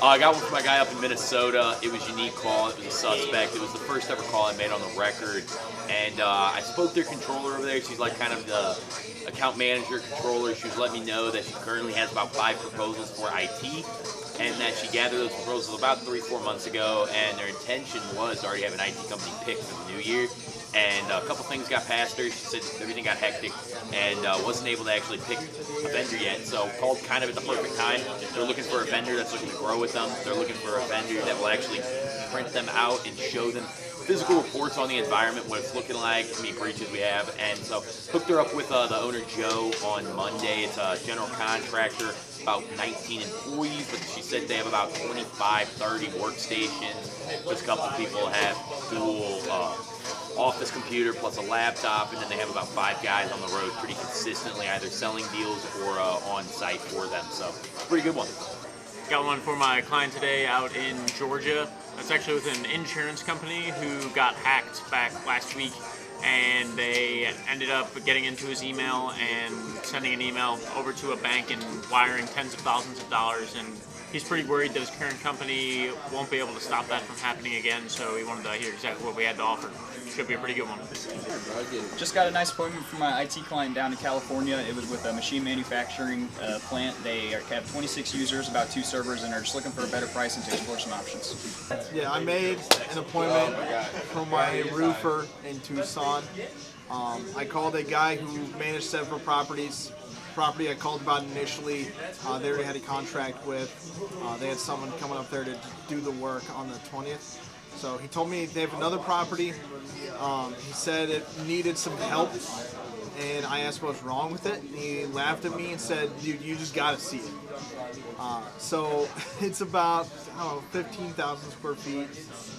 I got one from my guy up in Minnesota. It was a unique call. It was a suspect. It was the first ever call I made on the record. And I spoke to their controller over there. She's like kind of the account manager, controller. She was letting me know that she currently has about 5 proposals for IT, and that she gathered those proposals about 3-4 months ago, and their intention was to already have an IT company picked for the new year. And a couple things got past her. She said everything got hectic and wasn't able to actually pick a vendor yet. So called kind of at the perfect time. They're looking for a vendor that's looking to grow with them. They're looking for a vendor that will actually print them out and show them physical reports on the environment, what it's looking like, how many breaches we have. And so hooked her up with the owner, Joe, on Monday. It's a general contractor, about 19 employees, but she said they have about 25, 30 workstations. Just a couple people have dual office computer plus a laptop, and then they have about 5 guys on the road pretty consistently, either selling deals or on site for them. So pretty good one. Got one for my client today out in Georgia. That's actually with an insurance company who got hacked back last week, and they ended up getting into his email and sending an email over to a bank and wiring tens of thousands of dollars. And he's pretty worried that his current company won't be able to stop that from happening again, so he wanted to hear exactly what we had to offer. Should be a pretty good one. Just got a nice appointment from my IT client down in California. It was with a machine manufacturing plant. They have 26 users, about 2 servers, and are just looking for a better price and to explore some options. Yeah, I made an appointment from my roofer in Tucson. I called a guy who managed several properties. Property I called about initially, they already had a contract with. They had someone coming up there to do the work on the 20th. So he told me they have another property. He said it needed some help, and I asked what's wrong with it. And he laughed at me and said, "Dude, you just gotta see it." So it's about, I don't know, 15,000 square feet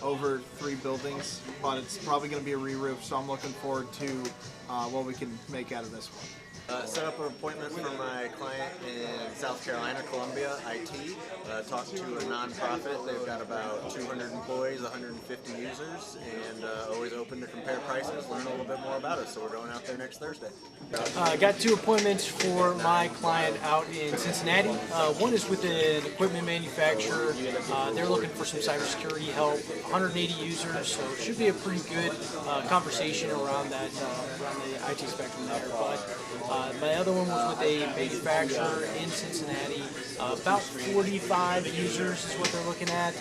over 3 buildings, but it's probably going to be a re-roof, so I'm looking forward to what we can make out of this one. Set up an appointment for my client in South Carolina, Columbia, IT. Talked to a nonprofit. They've got about 200 employees, 150 users, and always open to compare prices, learn a little bit more about us. So we're going out there next Thursday. I got 2 appointments for my client out in Cincinnati. One is with an equipment manufacturer. They're looking for some cybersecurity help. 180 users, so it should be a pretty good conversation around that, around the IT spectrum there. But my other one was with a manufacturer in Cincinnati. About 45 users is what they're looking at.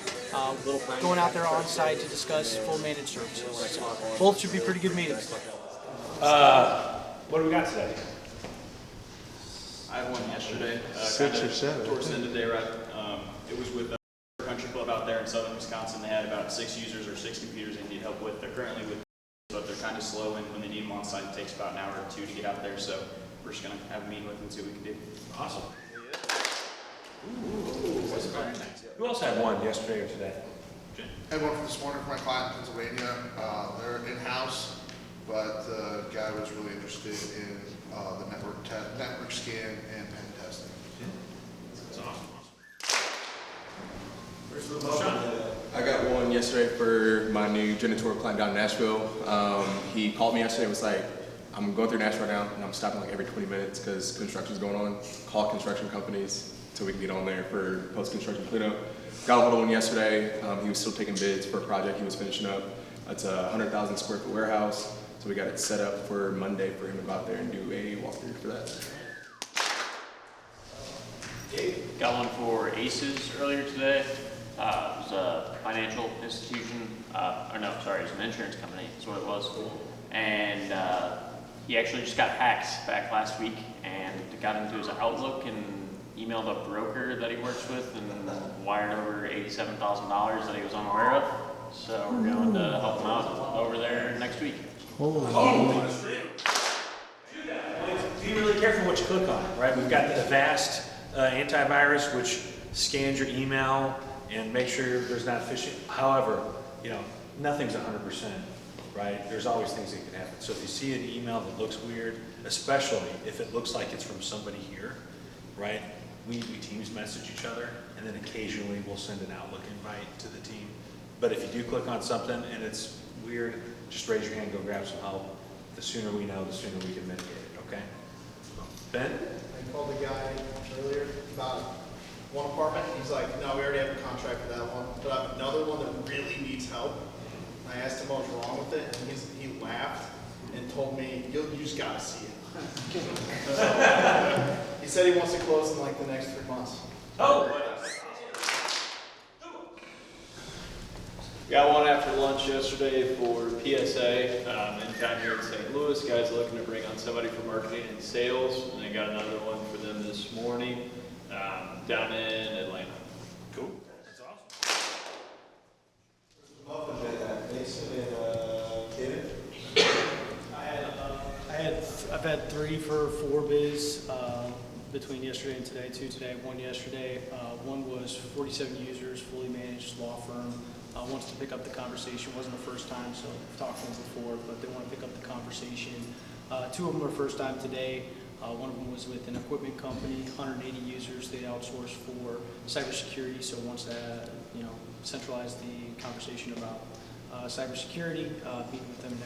Going out there on site to discuss full managed services. So both should be pretty good meetings. What do we got today? I had one yesterday. 6 or 7. Towards the end of the day, right? It was with a country club out there in southern Wisconsin. They had about 6 users or 6 computers they need help with. They're currently with, but they're kind of slow, and when they need them on site, it takes about an hour or 2 to get out there. So we're just going to have a meeting with them and see what we can do. Awesome. Who else had one yesterday or today? I had one for this morning for my client in Pennsylvania. They're in-house, but the guy was really interested in the network scan and pen testing. That's awesome. I got one yesterday for my new janitorial client down in Nashville. He called me yesterday and was like, I'm going through Nashville right now, and I'm stopping like every 20 minutes because construction's going on. Call construction companies so we can get on there for post-construction cleanup. Got a little one yesterday. He was still taking bids for a project he was finishing up. It's a 100,000 square foot warehouse, so we got it set up for Monday for him to go out there and do a walkthrough for that. Gabe. Got one for ACES earlier today. It was a financial institution, or no, sorry, it was an insurance company, that's what it was. And he actually just got hacked back last week and got into his Outlook and emailed a broker that he works with and wired over $87,000 that he was unaware of. So we're going to help him out over there next week. Be really careful what you click on, right? We've got the Avast antivirus, which scans your email and makes sure there's not phishing. However, nothing's 100%, right? There's always things that can happen. So if you see an email that looks weird, especially if it looks like it's from somebody here, right? We Teams message each other, and then occasionally we'll send an Outlook invite to the team. But if you do click on something and it's weird, just raise your hand, go grab some help. The sooner we know, the sooner we can mitigate it, okay? Ben? I called the guy earlier about one apartment. He's like, no, we already have a contract for that one. But I have another one that really needs help. And I asked him what was wrong with it, and he laughed and told me, you just gotta see it. So, he said he wants to close in like the next 3 months. Oh! Got one after lunch yesterday for PSA, in town here in St. Louis. Guys looking to bring on somebody for marketing and sales, and they got another one for them this morning down in Atlanta. Cool. That's awesome. I've had 3 for 4 bids between yesterday and today. 2 today, 1 yesterday. One was 47 users, fully managed law firm. Wants to pick up the conversation. Wasn't the first time, so I've talked to them before, but they want to pick up the conversation. 2 of them were first time today. One of them was with an equipment company, 180 users. They outsource for cybersecurity, so wants to centralize the conversation about cybersecurity. Meeting with them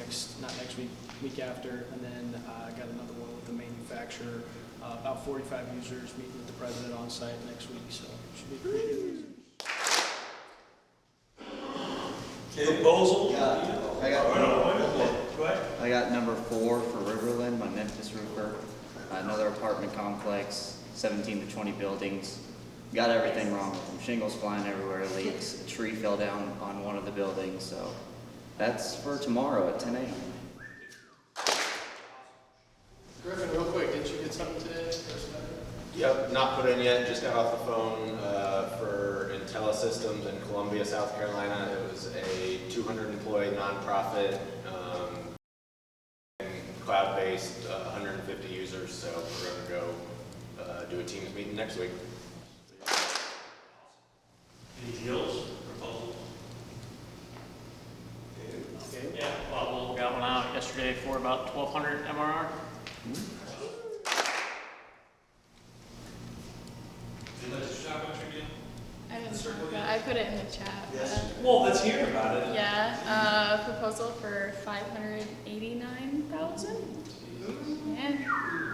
not next week, week after, and then I got another one with a manufacturer, about 45 users. Meeting with the president on site next week, so should be pretty good. Proposal? I got number 4 for Riverland, my Memphis roofer. Another apartment complex, 17 to 20 buildings. Got everything wrong with them. Shingles flying everywhere, leaks. A tree fell down on one of the buildings, so that's for tomorrow at 10 a.m. Griffin, real quick, didn't you get something today? Yep, not put in yet, just got off the phone for IntelliSystems in Columbia, South Carolina. It was a 200-employee nonprofit, cloud-based, 150 users, so we're going to go do a Teams meeting next week. Any deals, proposals? Okay. Yeah, well, we got one out yesterday for about 1,200 MRR. I didn't know that. I put it in the chat. Yes. Well, let's hear about it. Yeah, proposal for 589,000. Yeah.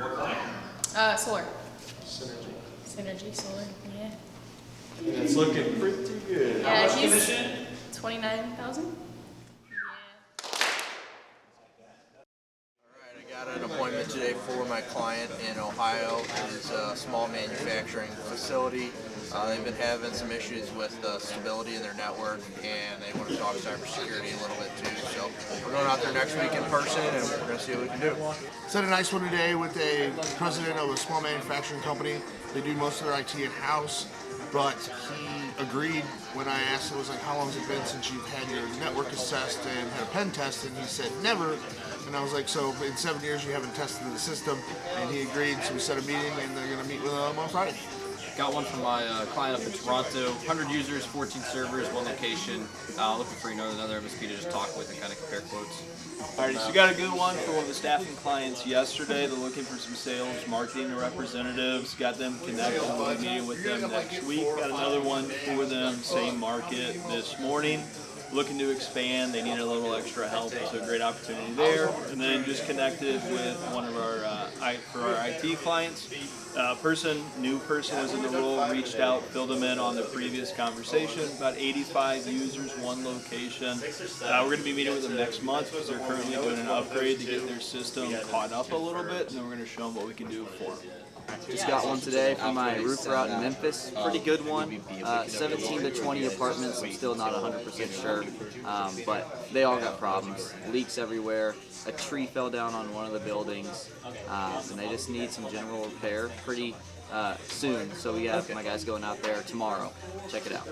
What kind? Solar. Synergy solar. Yeah. It's looking pretty good. Yeah, How much he's commission? 29,000. I got an appointment today for my client in Ohio. It's a small manufacturing facility. They've been having some issues with stability in their network, and they want to talk cybersecurity a little bit too. So we're going out there next week in person, and we're going to see what we can do. Set a nice one today with a president of a small manufacturing company. They do most of their IT in-house, but he agreed when I asked him, I was like, how long has it been since you've had your network assessed and had a pen test? And he said, never. And I was like, so in 7 years you haven't tested the system? And he agreed, so we set a meeting, and they're going to meet with him on Friday. Got one from my client up in Toronto, 100 users, 14 servers, 1 location. Looking for another MSP to just talk with and kind of compare quotes. Alrighty, so we got a good one for one of the staffing clients yesterday. They're looking for some sales, marketing representatives. Got them connected. We'll be meeting with them next week. Got another one for them, same market this morning. Looking to expand, they need a little extra help, so great opportunity there. And then just connected with one of our for our IT clients. New person was in the role, reached out, filled them in on the previous conversation. About 85 users, 1 location. We're going to be meeting with them next month because they're currently doing an upgrade to get their system caught up a little bit, and then we're going to show them what we can do for them. Just got one today for my roofer out in Memphis. Pretty good one. 17 to 20 apartments. I'm still not 100% sure, but they all got problems. Leaks everywhere. A tree fell down on one of the buildings, and they just need some general repair pretty soon. So we have my guys going out there tomorrow. Check it out.